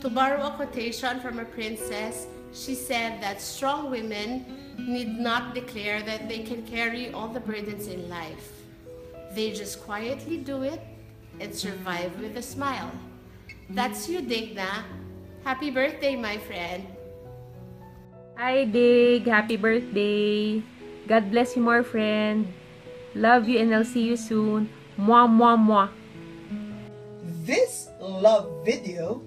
To borrow a quotation from a princess, she said that strong women need not declare that they can carry all the burdens in life. They just quietly do it and survive with a smile. That's you, Digna. Happy birthday, my friend. Hi, Dig. Happy birthday. God bless you more, friend. Love you and I'll see you soon. Mwah, mwah, mwah. This love video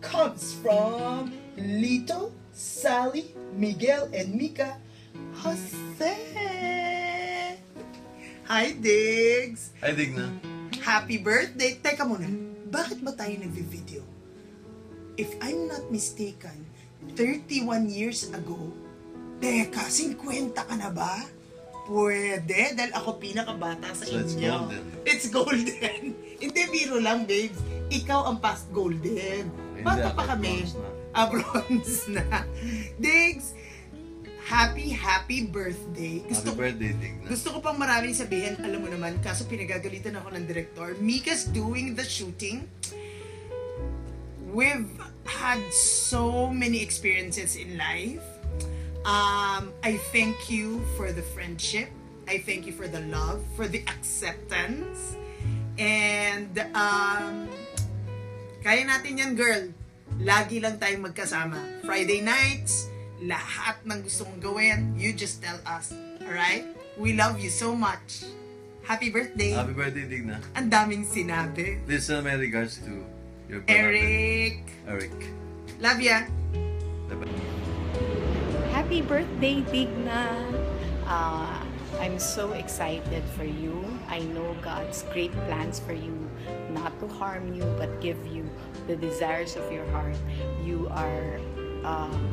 comes from Lito, Sally, Miguel, and Mika Jose. Hi, Diggs! Hi, Digna. Happy birthday! Teka muna, bakit ba tayo nagvi-video? If I'm not mistaken, 31 years ago, teka, 50 ka na ba? Pwede, dahil ako pinakabata sa So it's inyo. golden. It's golden. Hindi, biro lang, babes. Ikaw ang past golden. Bata Hindi, pa ako kami. bronze na. Bronze na. Diggs, happy birthday. Happy birthday, Digna. Gusto ko pang maraming sabihin, alam mo naman, kaso pinagagalitan ako ng director. Mika's doing the shooting. We've had so many experiences in life. I thank you for the friendship. I thank you for the love, for the acceptance. And, kaya natin yan, girl. Lagi lang tayong magkasama. Friday nights, lahat ng gusto mong gawin, you just tell us. Alright? We love you so much. Happy birthday. Happy birthday, Digna. Ang daming sinabi. Please send my regards to your brother. Eric. Love ya. Happy birthday, Digna! I'm so excited for you. I know God's great plans for you, not to harm you, but give you the desires of your heart. You are,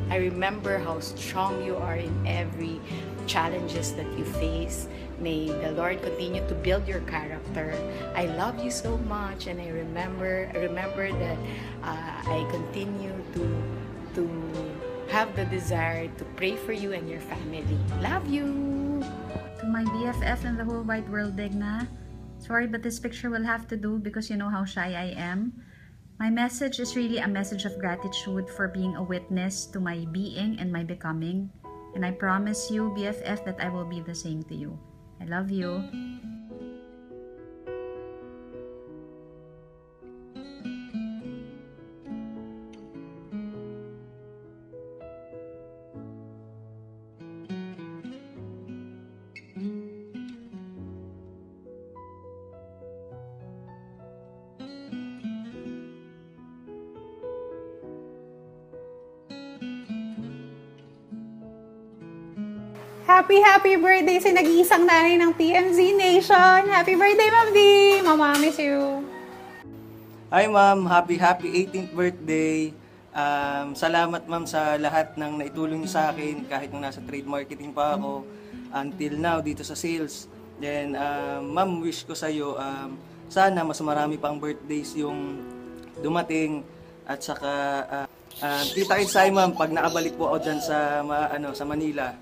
I remember how strong you are in every challenges that you face. May the Lord continue to build your character. I love you so much, and I remember that I continue to have the desire to pray for you and your family. Love you! To my BFF in the whole wide world, Digna, sorry but this picture will have to do because you know how shy I am. My message is really a message of gratitude for being a witness to my being and my becoming. And I promise you, BFF, that I will be the same to you. I love you. Happy birthday sa nag-iisang nanay ng TMZ Nation! Happy birthday, Ma'am D! Mama, miss you! Hi ma'am, happy 18th birthday. Salamat ma'am sa lahat ng naitulong niyo sa akin kahit nung nasa trade marketing pa ako until now dito sa sales. Then ma'am, wish ko sa iyo sana mas marami pang birthdays yung dumating at saka kita-kits ma'am pag nakabalik po ako diyan sa sa Manila.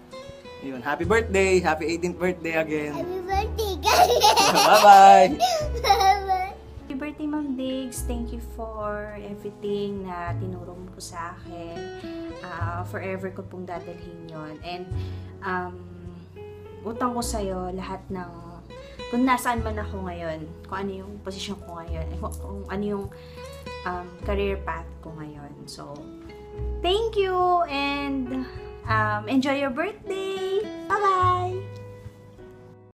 Yun, happy birthday, happy 18th birthday again. Happy birthday, guys! Bye-bye! Happy birthday, Ma'am Diggs. Thank you for everything na tinuro mo po sa akin. Forever ko pong dadalhin yon. And utang ko sa'yo lahat ng kung nasaan man ako ngayon, kung ano yung posisyon ko ngayon, kung ano yung career path ko ngayon. So, thank you and enjoy your birthday! Bye-bye!